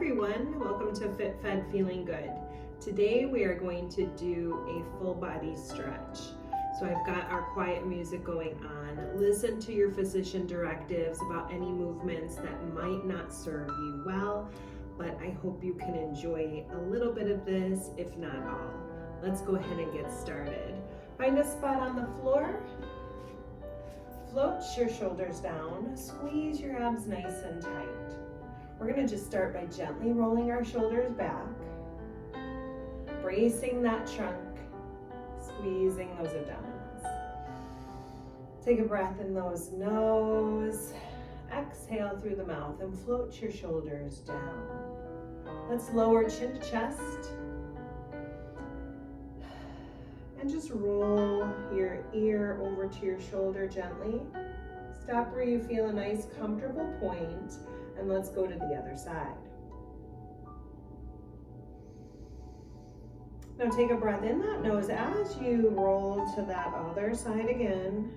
everyone, welcome to Fit Fed Feeling Good. Today we are going to do a full body stretch. So I've got our quiet music going on. Listen to your physician directives about any movements that might not serve you well, but I hope you can enjoy a little bit of this, if not all. Let's go ahead and get started. Find a spot on the floor. Float your shoulders down. Squeeze your abs nice and tight. We're going to just start by gently rolling our shoulders back, bracing that trunk, squeezing those abdominals. Take a breath in those nose, exhale through the mouth and float your shoulders down. Let's lower chin to chest and just roll your ear over to your shoulder gently. Stop where you feel a nice comfortable point. And let's go to the other side. Now take a breath in that nose as you roll to that other side again.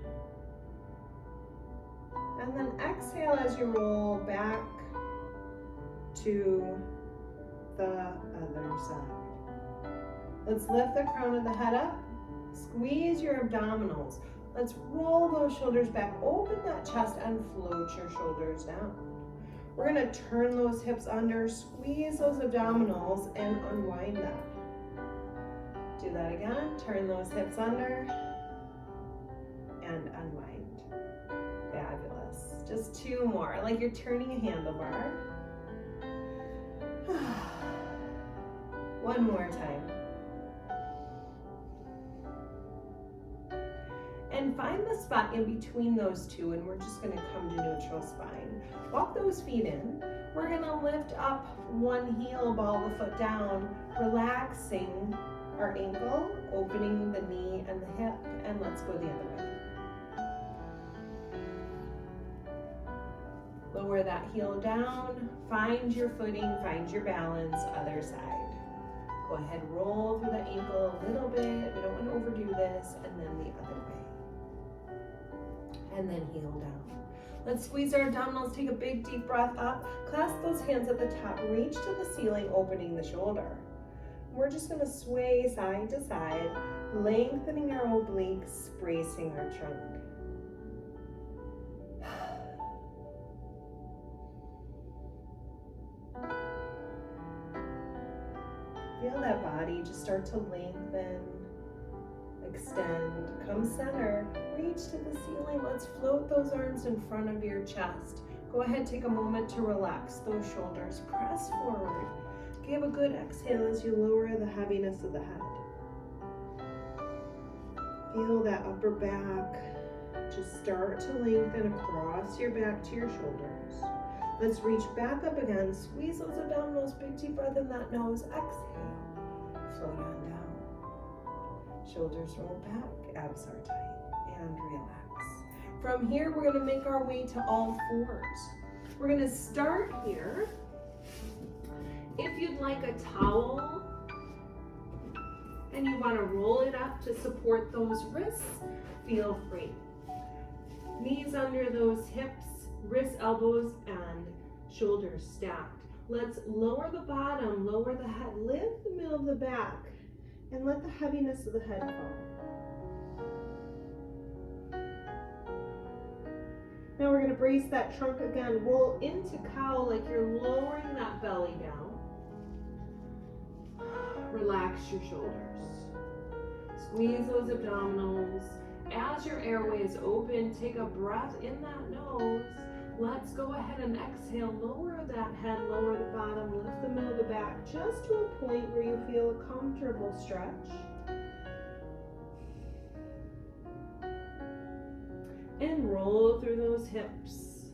And then exhale as you roll back to the other side. Let's lift the crown of the head up. Squeeze your abdominals. Let's roll those shoulders back. Open that chest and float your shoulders down. We're going to turn those hips under, squeeze those abdominals, and unwind them. Do that again. Turn those hips under and unwind. Fabulous. Just two more, like you're turning a handlebar. One more time. And find the spot in between those two, and we're just going to come to neutral spine. Walk those feet in. We're going to lift up one heel, ball the foot down, relaxing our ankle, opening the knee and the hip, and let's go the other way. Lower that heel down, find your footing, find your balance, other side. Go ahead, roll through the ankle a little bit. We don't want to overdo this, and then the other way. And then heel down. Let's squeeze our abdominals, take a big deep breath up, clasp those hands at the top, reach to the ceiling, opening the shoulder. We're just going to sway side to side, lengthening our obliques, bracing our trunk. Feel that body just start to lengthen. Extend, come center, reach to the ceiling. Let's float those arms in front of your chest. Go ahead, take a moment to relax those shoulders. Press forward. Give a good exhale as you lower the heaviness of the head. Feel that upper back just start to lengthen across your back to your shoulders. Let's reach back up again. Squeeze those abdominals. Big deep breath in that nose. Exhale. Float on down. Shoulders roll back, abs are tight, and relax. From here, we're going to make our way to all fours. We're going to start here. If you'd like a towel and you want to roll it up to support those wrists, feel free. Knees under those hips, wrists, elbows, and shoulders stacked. Let's lower the bottom, lower the head, lift the middle of the back, and let the heaviness of the head fall. Now we're going to brace that trunk again. Roll into cow like you're lowering that belly down. Relax your shoulders. Squeeze those abdominals. As your airway is open, take a breath in that nose. Let's go ahead and exhale. Lower that head, lower the bottom, lift the middle of the back just to a point where you feel a comfortable stretch. And roll through those hips.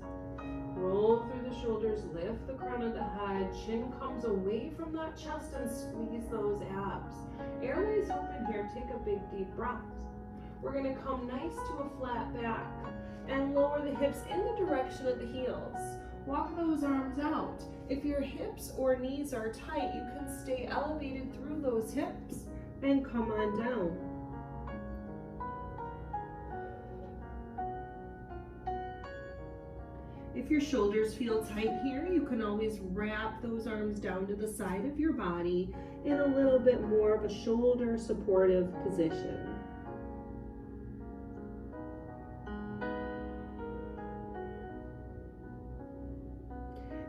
Roll through the shoulders, lift the crown of the head, chin comes away from that chest and squeeze those abs. Airways open here, take a big deep breath. We're going to come nice to a flat back and lower the hips in the direction of the heels. Walk those arms out. If your hips or knees are tight, you can stay elevated through those hips and come on down. If your shoulders feel tight here, you can always wrap those arms down to the side of your body in a little bit more of a shoulder supportive position.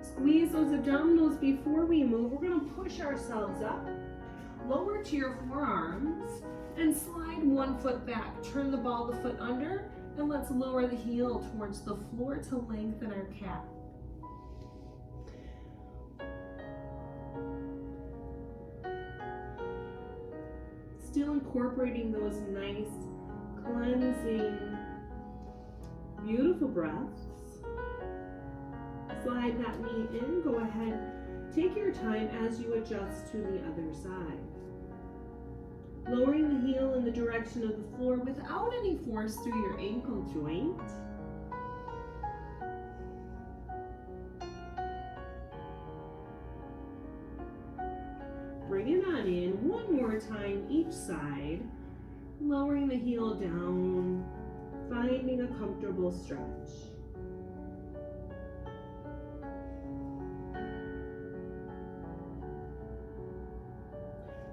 Squeeze those abdominals before we move. We're going to push ourselves up, lower to your forearms, and slide one foot back. Turn the ball of the foot under, and let's lower the heel towards the floor to lengthen our calf. Still incorporating those nice, cleansing, beautiful breaths. Slide that knee in. Go ahead. Take your time as you adjust to the other side. Lowering the heel in the direction of the floor without any force through your ankle joint. Bring it on in one more time each side. Lowering the heel down, finding a comfortable stretch.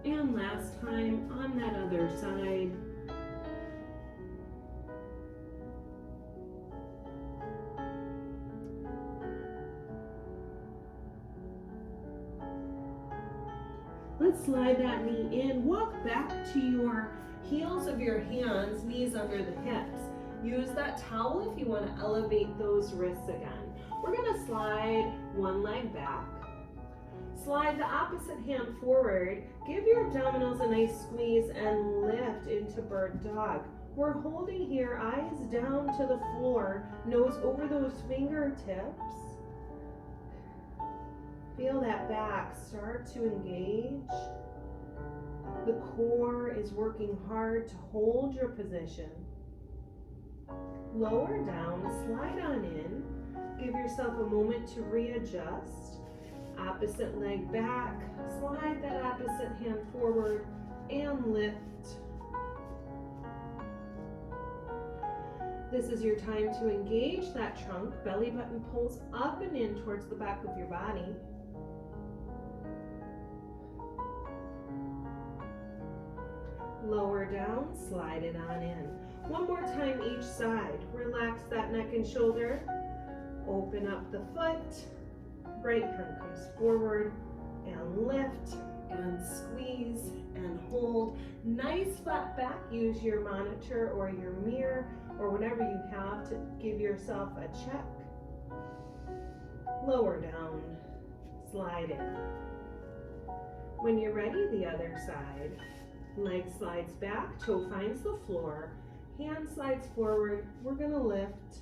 And last time on that other side. Let's slide that knee in. Walk back to your heels of your hands, knees under the hips. Use that towel if you want to elevate those wrists again. We're going to slide one leg back. Slide the opposite hand forward. Give your abdominals a nice squeeze and lift into bird dog. We're holding here, eyes down to the floor, nose over those fingertips. Feel that back start to engage. The core is working hard to hold your position. Lower down, slide on in. Give yourself a moment to readjust. Opposite leg back, slide that opposite hand forward and lift. This is your time to engage that trunk. Belly button pulls up and in towards the back of your body. Lower down, slide it on in. One more time each side. Relax that neck and shoulder. Open up the foot. Right arm comes forward and lift and squeeze and hold. Nice flat back. Use your monitor or your mirror or whatever you have to give yourself a check. Lower down, slide in. When you're ready, the other side. Leg slides back, toe finds the floor, hand slides forward. We're going to lift.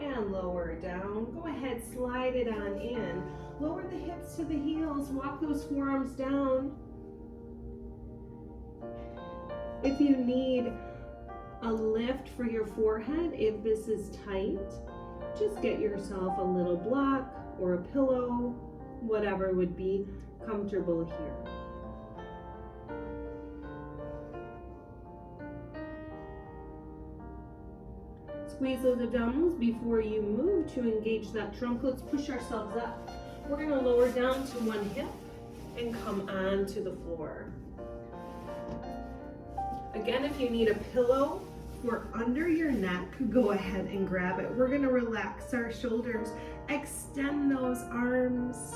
And lower down. Go ahead, slide it on in. Lower the hips to the heels. Walk those forearms down. If you need a lift for your forehead, if this is tight, just get yourself a little block or a pillow, whatever would be comfortable here. Squeeze those abdominals before you move to engage that trunk. Let's push ourselves up. We're going to lower down to one hip and come on to the floor. Again, if you need a pillow for under your neck, go ahead and grab it. We're going to relax our shoulders, extend those arms.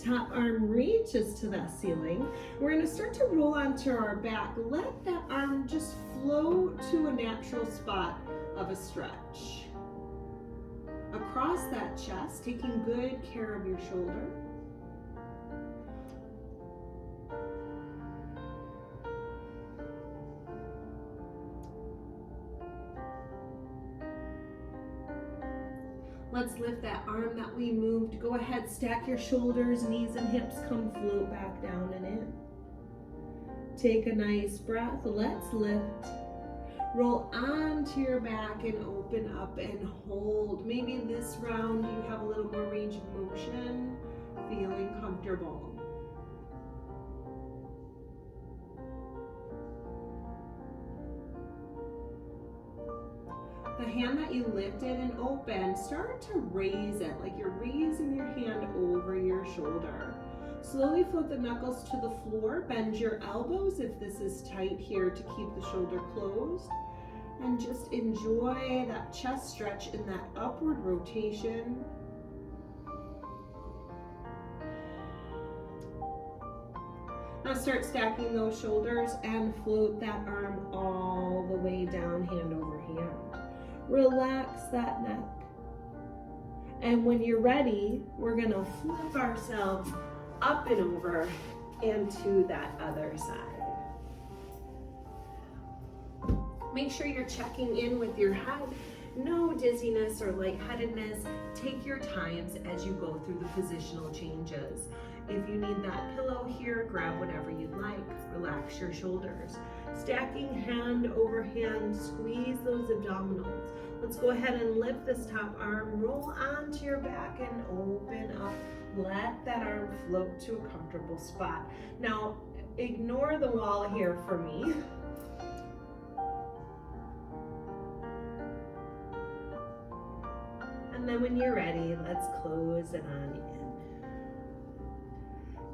Top arm reaches to that ceiling. We're going to start to roll onto our back. Let that arm just flow to a natural spot of a stretch. Across that chest, taking good care of your shoulder. Let's lift that arm that we moved. Go ahead, stack your shoulders, knees and hips, come float back down and in. Take a nice breath. Let's lift. Roll onto your back and open up and hold. Maybe this round you have a little more range of motion, feeling comfortable. hand that you lifted and opened, start to raise it like you're raising your hand over your shoulder. Slowly float the knuckles to the floor, bend your elbows if this is tight here to keep the shoulder closed, and just enjoy that chest stretch in that upward rotation. Now start stacking those shoulders and float that arm all the way down, hand over hand. Relax that neck. And when you're ready, we're gonna flip ourselves up and over and to that other side. Make sure you're checking in with your head. No dizziness or lightheadedness. Take your times as you go through the positional changes. If you need that pillow here, grab whatever you'd like. Relax your shoulders. Stacking hand over hand, squeeze those abdominals. Let's go ahead and lift this top arm, roll onto your back and open up. Let that arm float to a comfortable spot. Now, ignore the wall here for me. And then when you're ready, let's close it on in.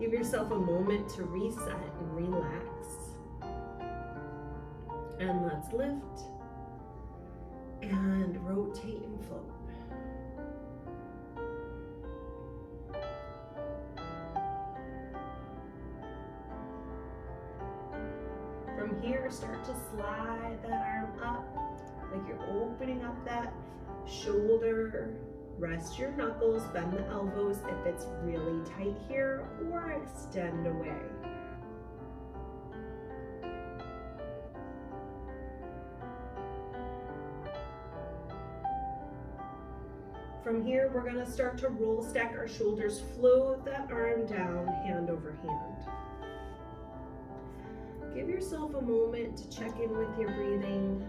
Give yourself a moment to reset and relax. And let's lift and rotate and float. From here, start to slide that arm up like you're opening up that shoulder. Rest your knuckles, bend the elbows if it's really tight here, or extend away. From here, we're gonna start to roll, stack our shoulders, float that arm down, hand over hand. Give yourself a moment to check in with your breathing.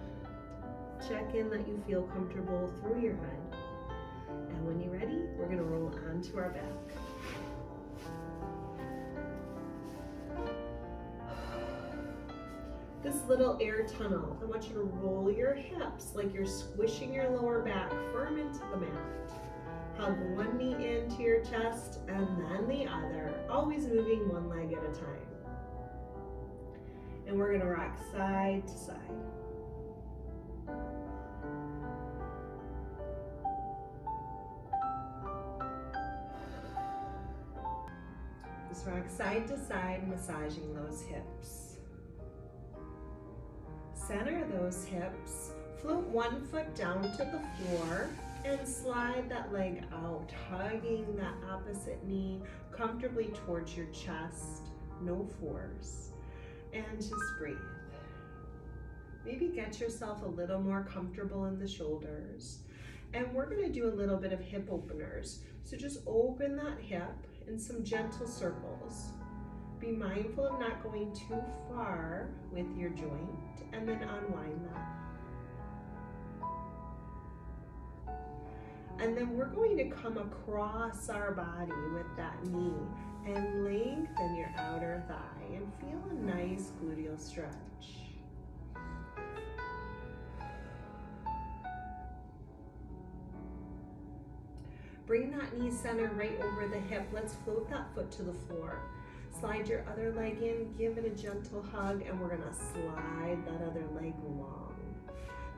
Check in that you feel comfortable through your head. And when you're ready, we're gonna roll onto our back. This little air tunnel, I want you to roll your hips like you're squishing your lower back firm into the mat. Hug one knee into your chest and then the other, always moving one leg at a time. And we're gonna rock side to side. Just rock side to side, massaging those hips. Center those hips, float one foot down to the floor and slide that leg out, hugging that opposite knee comfortably towards your chest, no force. And just breathe. Maybe get yourself a little more comfortable in the shoulders. And we're gonna do a little bit of hip openers. So just open that hip in some gentle circles. Be mindful of not going too far with your joint, and then unwind that. And then we're going to come across our body with that knee and lengthen your outer thigh and feel a nice gluteal stretch. Bring that knee center right over the hip. Let's float that foot to the floor. Slide your other leg in, give it a gentle hug, and we're gonna slide that other leg along.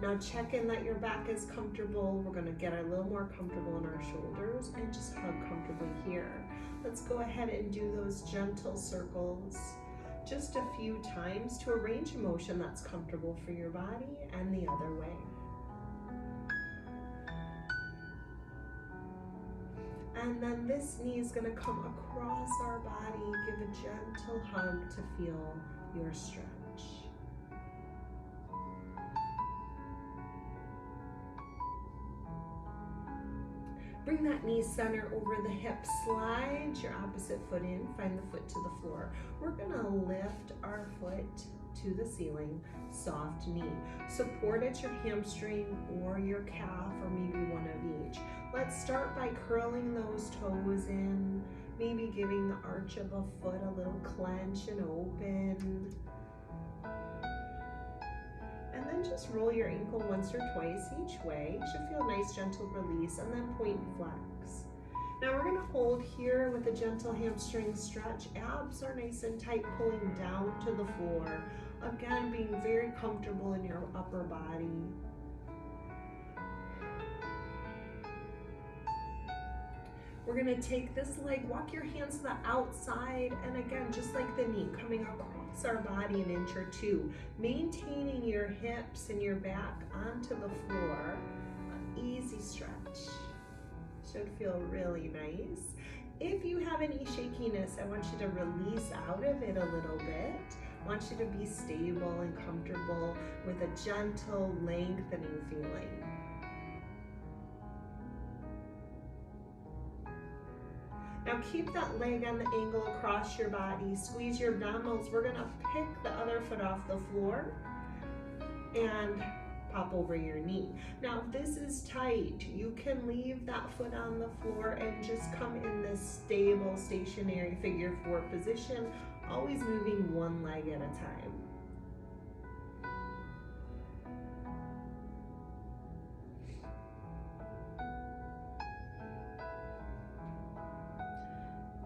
Now check in that your back is comfortable. We're gonna get a little more comfortable in our shoulders and just hug comfortably here. Let's go ahead and do those gentle circles just a few times to arrange a motion that's comfortable for your body and the other way. And then this knee is going to come across our body. Give a gentle hug to feel your stretch. Bring that knee center over the hip. Slide your opposite foot in. Find the foot to the floor. We're going to lift our foot to the ceiling. Soft knee. Support at your hamstring or your calf, or maybe one of each. Let's start by curling those toes in, maybe giving the arch of a foot a little clench and open. And then just roll your ankle once or twice each way. You should feel a nice gentle release, and then point and flex. Now we're gonna hold here with a gentle hamstring stretch. Abs are nice and tight, pulling down to the floor. Again, being very comfortable in your upper body. We're gonna take this leg, walk your hands to the outside, and again, just like the knee, coming across our body an inch or two, maintaining your hips and your back onto the floor. An easy stretch. Should feel really nice. If you have any shakiness, I want you to release out of it a little bit. I want you to be stable and comfortable with a gentle lengthening feeling. Now keep that leg on the angle across your body. Squeeze your abdominals. We're gonna pick the other foot off the floor and pop over your knee. Now if this is tight, you can leave that foot on the floor and just come in this stable, stationary figure 4 position, always moving one leg at a time.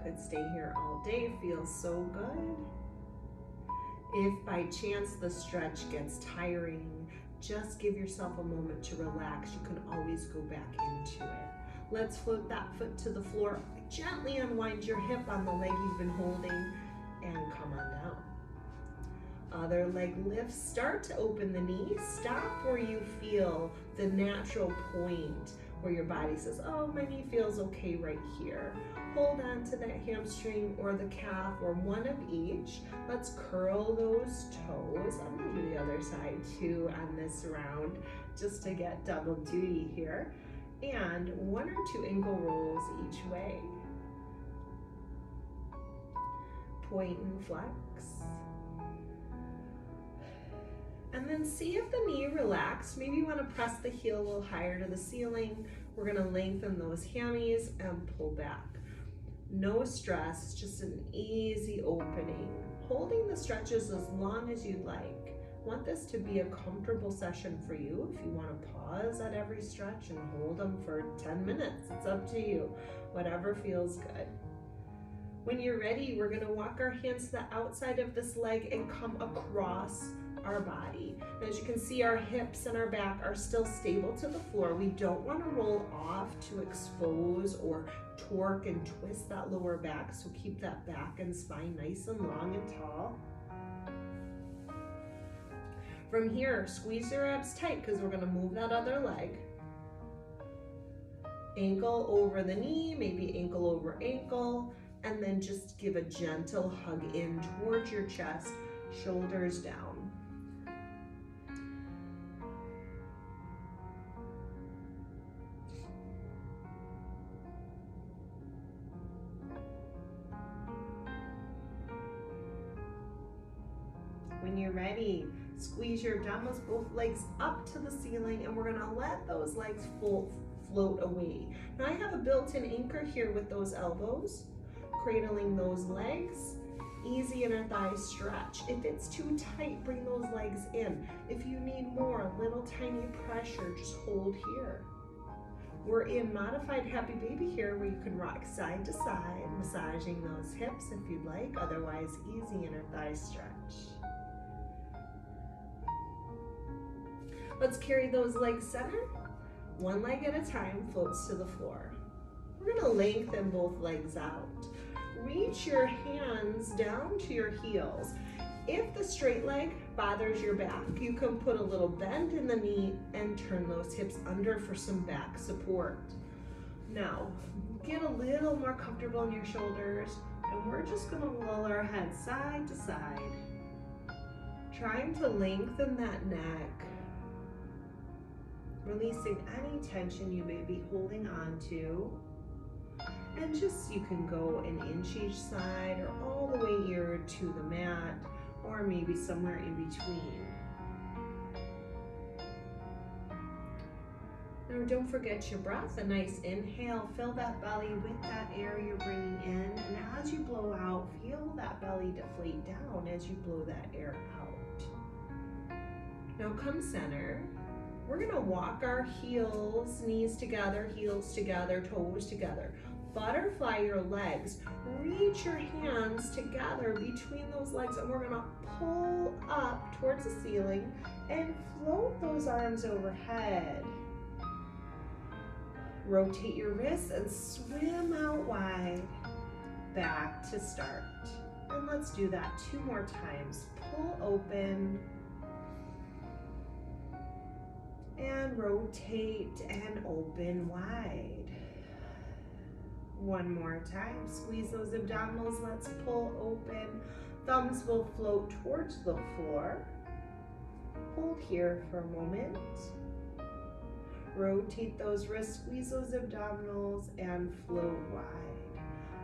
Could stay here all day, feels so good. If by chance the stretch gets tiring, just give yourself a moment to relax. You can always go back into it. Let's float that foot to the floor. Gently unwind your hip on the leg you've been holding and come on down. Other leg lifts, start to open the knee. Stop where you feel the natural point where your body says, oh, my knee feels okay right here. Hold on to that hamstring or the calf or one of each. Let's curl those toes. I'm gonna do the other side too on this round just to get double duty here. And 1 or 2 ankle rolls each way. Point and flex. And then see if the knee relaxed. Maybe you want to press the heel a little higher to the ceiling. We're going to lengthen those hammies and pull back. No stress, just an easy opening. Holding the stretches as long as you'd like. Want this to be a comfortable session for you. If you want to pause at every stretch and hold them for 10 minutes, it's up to you. Whatever feels good. When you're ready, we're going to walk our hands to the outside of this leg and come across our body. And as you can see, our hips and our back are still stable to the floor. We don't want to roll off to expose or torque and twist that lower back, so keep that back and spine nice and long and tall. From here, squeeze your abs tight because we're going to move that other leg. Ankle over the knee, maybe ankle over ankle, and then just give a gentle hug in towards your chest, shoulders down. When you're ready, squeeze your abdominals, both legs up to the ceiling, and we're gonna let those legs float away. Now I have a built-in anchor here with those elbows, cradling those legs. Easy inner thigh stretch. If it's too tight, bring those legs in. If you need more, a little tiny pressure, just hold here. We're in modified happy baby here where you can rock side to side, massaging those hips if you'd like, otherwise easy inner thigh stretch. Let's carry those legs center. One leg at a time floats to the floor. We're gonna lengthen both legs out. Reach your hands down to your heels. If the straight leg bothers your back, you can put a little bend in the knee and turn those hips under for some back support. Now, get a little more comfortable in your shoulders, and we're just gonna roll our head side to side, trying to lengthen that neck, releasing any tension you may be holding on to. And just, you can go an inch each side or all the way here to the mat, or maybe somewhere in between. Now don't forget your breath, a nice inhale, fill that belly with that air you're bringing in, and as you blow out, feel that belly deflate down as you blow that air out. Now come center. We're gonna walk our heels, knees together, heels together, toes together. Butterfly your legs. Reach your hands together between those legs, and we're gonna pull up towards the ceiling and float those arms overhead. Rotate your wrists and swim out wide. Back to start. And let's do that 2 more times. Pull open and rotate and open wide. 1 more time. Squeeze those abdominals. Let's pull open. Thumbs will float towards the floor. Hold here for a moment. Rotate those wrists, squeeze those abdominals, and float wide.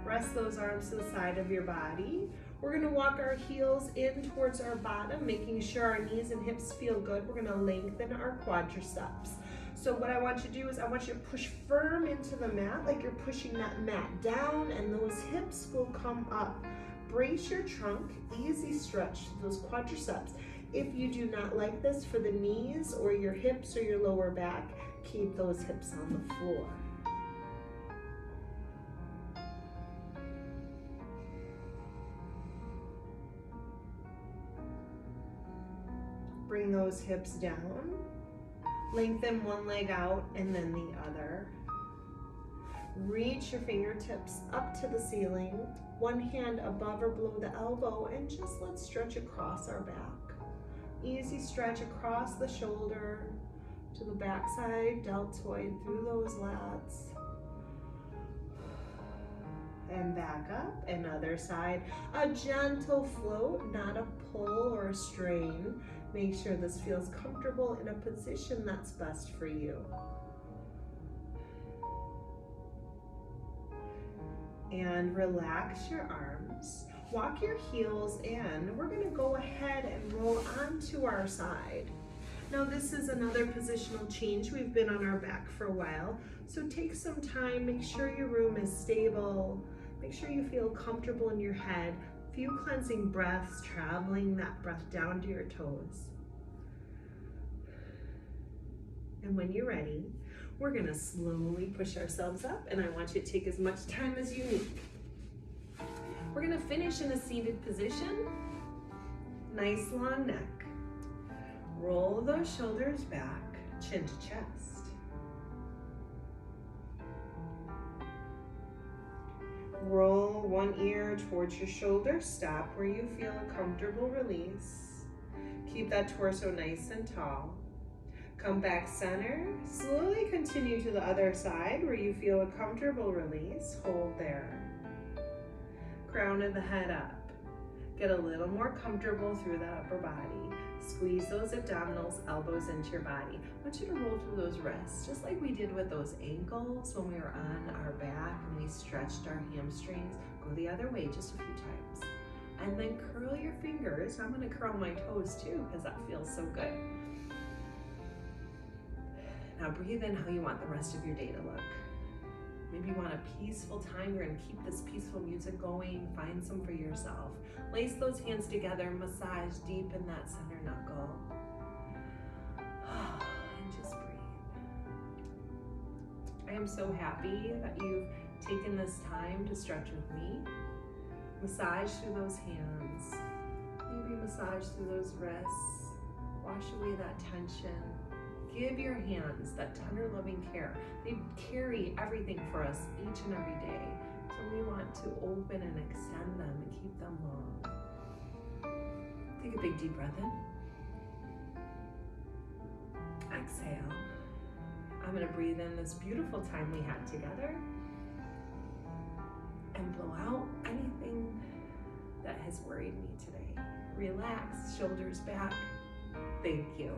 Rest those arms to the side of your body. We're gonna walk our heels in towards our bottom, making sure our knees and hips feel good. We're gonna lengthen our quadriceps. So what I want you to do is I want you to push firm into the mat, like you're pushing that mat down, and those hips will come up. Brace your trunk, easy stretch those quadriceps. If you do not like this for the knees or your hips or your lower back, keep those hips on the floor. Bring those hips down. Lengthen one leg out and then the other. Reach your fingertips up to the ceiling. One hand above or below the elbow, and just let's stretch across our back. Easy stretch across the shoulder to the backside, deltoid, through those lats. And back up, and other side. A gentle float, not a pull or a strain. Make sure this feels comfortable in a position that's best for you. And relax your arms. Walk your heels in. We're gonna go ahead and roll onto our side. Now this is another positional change. We've been on our back for a while. So take some time, make sure your room is stable. Make sure you feel comfortable in your head. Few cleansing breaths, traveling that breath down to your toes. And when you're ready, we're gonna slowly push ourselves up, and I want you to take as much time as you need. We're gonna finish in a seated position. Nice long neck. Roll those shoulders back, chin to chest. Roll one ear towards your shoulder. Stop where you feel a comfortable release. Keep that torso nice and tall. Come back center. Slowly continue to the other side where you feel a comfortable release. Hold there. Crown of the head up. Get a little more comfortable through the upper body. Squeeze those abdominals, elbows into your body. I want you to roll through those wrists, just like we did with those ankles when we were on our back and we stretched our hamstrings. Go the other way just a few times. And then curl your fingers. I'm gonna curl my toes too, because that feels so good. Now breathe in how you want the rest of your day to look. Maybe you want a peaceful time. You're gonna keep this peaceful music going. Find some for yourself. Lace those hands together, massage deep in that center knuckle. And just breathe. I am so happy that you've taken this time to stretch with me. Massage through those hands. Maybe massage through those wrists. Wash away that tension. Give your hands that tender, loving care. They carry everything for us each and every day. So we want to open and extend them and keep them long. Take a big deep breath in. Exhale. I'm gonna breathe in this beautiful time we had together and blow out anything that has worried me today. Relax, shoulders back. Thank you.